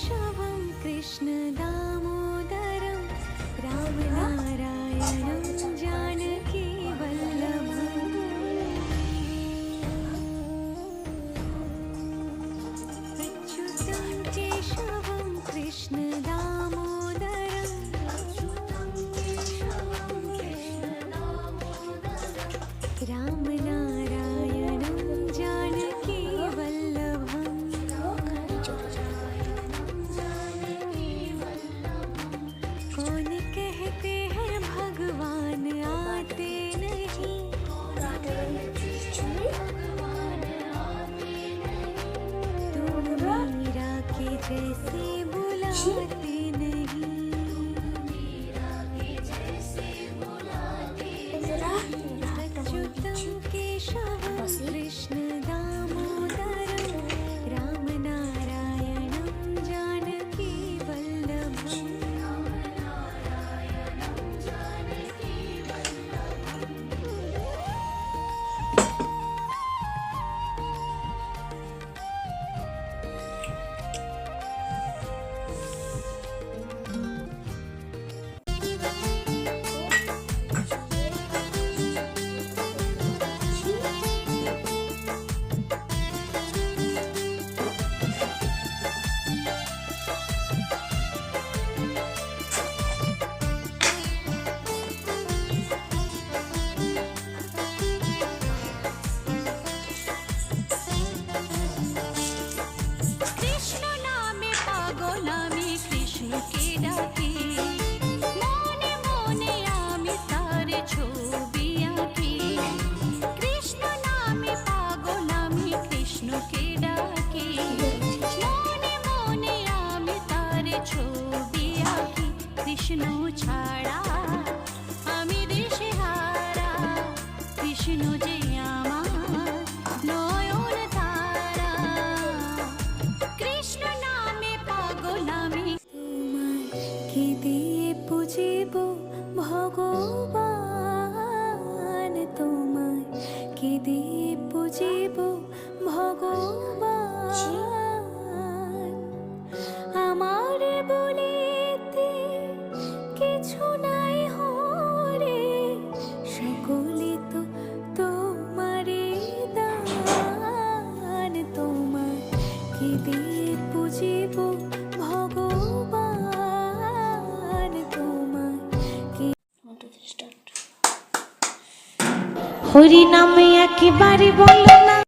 केशवं कृष्णदामोदरं रामनारायणं जानकी वल्लभम् अच्युतं केशवं कृष्णदामोदरं रामनारायणं जानकी वल्लभम् कौन कहते हैं भगवान आते नहीं तुम मीरा के जैसे बुलाते नहीं अच्युतं केशवं कृष्णदामोदरं रामनारायणं जानकी वल्लभम् কৃষ্ণ ছাড়া আমি দিশেহারা কৃষ্ণ যে আমার নয়ন তারা কৃষ্ণ নামে পাগল আমি তোমাকে দিয়ে পুজিব ভগবান তোমাকে দিয়ে পুজিব ভগবান আমার বলিতে কিছু নাই হরে সকলে তো তোমারে দান তোমাকে দিয়ে পুজিব ভগবান তোমাকে হরি নামে একেবারে বলো না